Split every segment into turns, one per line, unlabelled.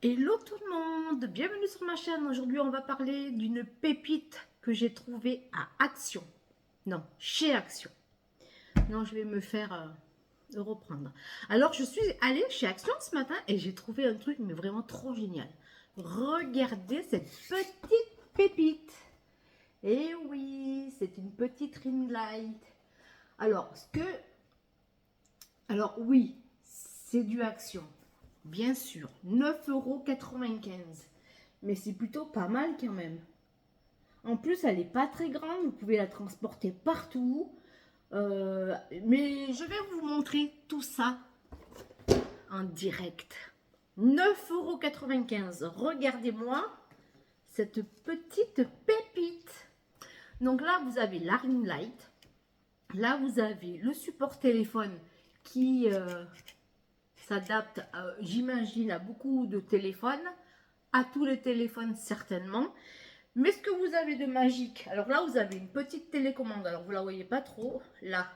Hello tout le monde, bienvenue sur ma chaîne. Aujourd'hui on va parler d'une pépite que j'ai trouvée à Action. Non, chez Action. Non, je vais me faire reprendre. Alors je suis allée chez Action ce matin et j'ai trouvé un truc mais vraiment trop génial. Regardez cette petite pépite. Et oui, c'est une petite ring light. Alors, oui, c'est du Action. Bien sûr, 9,95 €. Mais c'est plutôt pas mal quand même. En plus, elle n'est pas très grande, vous pouvez la transporter partout. Mais je vais vous montrer tout ça en direct. 9,95 €. Regardez-moi cette petite pépite. Donc là, vous avez la ring light. Là, vous avez le support téléphone qui s'adapte, j'imagine, à beaucoup de téléphones, à tous les téléphones certainement. Mais ce que vous avez de magique, alors là vous avez une petite télécommande, alors vous la voyez pas trop, là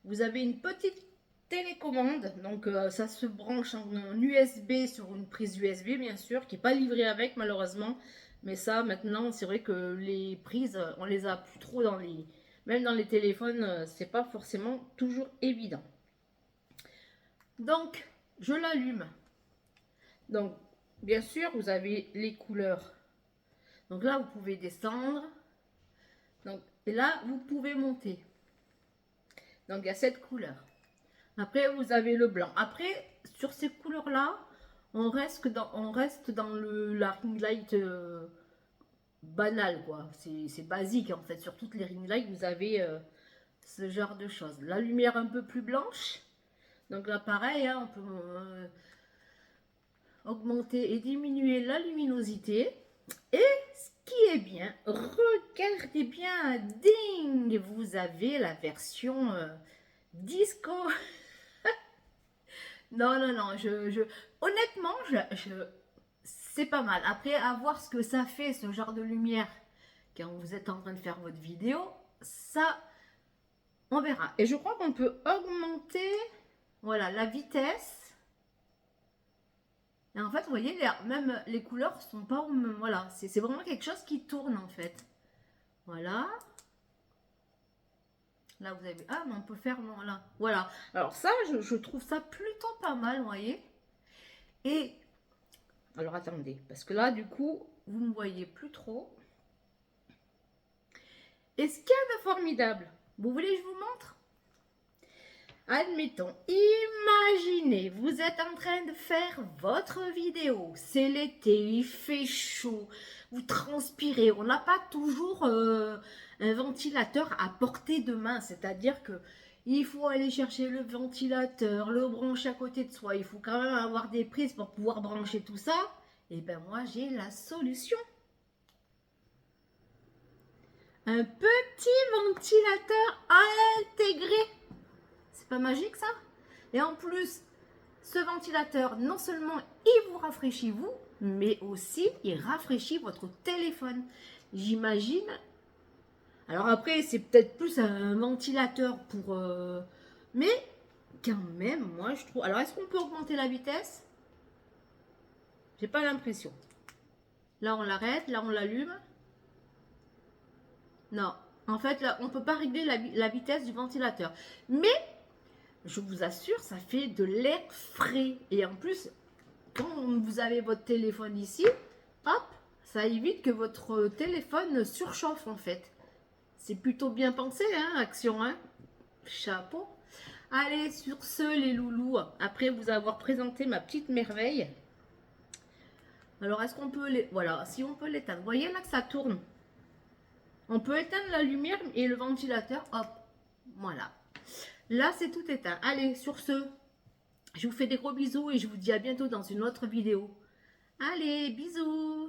vous avez une petite télécommande, donc ça se branche en USB sur une prise USB bien sûr, qui n'est pas livrée avec malheureusement, mais ça maintenant c'est vrai que les prises on les a plus trop dans les, même dans les téléphones, c'est pas forcément toujours évident. Donc, je l'allume. Donc, bien sûr, vous avez les couleurs. Donc là, vous pouvez descendre. Donc, et là, vous pouvez monter. Donc, il y a cette couleur. Après, vous avez le blanc. Après, sur ces couleurs-là, on reste dans la ring light banale, quoi. C'est basique, en fait. Sur toutes les ring lights, vous avez ce genre de choses. La lumière un peu plus blanche. Donc là, pareil, hein, on peut augmenter et diminuer la luminosité. Et ce qui est bien, regardez bien, ding, vous avez la version disco. Non, non, non, honnêtement, c'est pas mal. Après, à voir ce que ça fait, ce genre de lumière, quand vous êtes en train de faire votre vidéo, ça, on verra. Et je crois qu'on peut augmenter, voilà, la vitesse. Et en fait, vous voyez, même les couleurs sont pas au même. Voilà, c'est vraiment quelque chose qui tourne en fait. Voilà. Là, vous avez. Ah, mais on peut faire. Voilà. Voilà. Alors, ça, je trouve ça plutôt pas mal, vous voyez. Et. Alors, attendez. Parce que là, du coup, vous ne me voyez plus trop. Et ce qu'il y a de formidable, vous voulez que je vous montre? Admettons, imaginez, vous êtes en train de faire votre vidéo, c'est l'été, il fait chaud, vous transpirez, on n'a pas toujours un ventilateur à portée de main, c'est-à-dire que il faut aller chercher le ventilateur, le brancher à côté de soi, il faut quand même avoir des prises pour pouvoir brancher tout ça. Et ben moi j'ai la solution. Un petit ventilateur intégré. C'est pas magique ça? Et en plus, ce ventilateur, non seulement il vous rafraîchit vous, mais aussi il rafraîchit votre téléphone. J'imagine. Alors après, c'est peut-être plus un ventilateur pour... mais quand même, moi je trouve... Alors est-ce qu'on peut augmenter la vitesse? J'ai pas l'impression. Là on l'arrête, là on l'allume. Non. En fait, là, on ne peut pas régler la vitesse du ventilateur. Mais je vous assure, ça fait de l'air frais. Et en plus, quand vous avez votre téléphone ici, hop, ça évite que votre téléphone surchauffe en fait. C'est plutôt bien pensé, hein, Action, hein. Chapeau. Allez, sur ce, les loulous, après vous avoir présenté ma petite merveille. Alors, est-ce qu'on peut les... Voilà, si on peut l'éteindre. Vous voyez là que ça tourne. On peut éteindre la lumière et le ventilateur, hop, voilà. Là, c'est tout éteint. Allez, sur ce, je vous fais des gros bisous et je vous dis à bientôt dans une autre vidéo. Allez, bisous!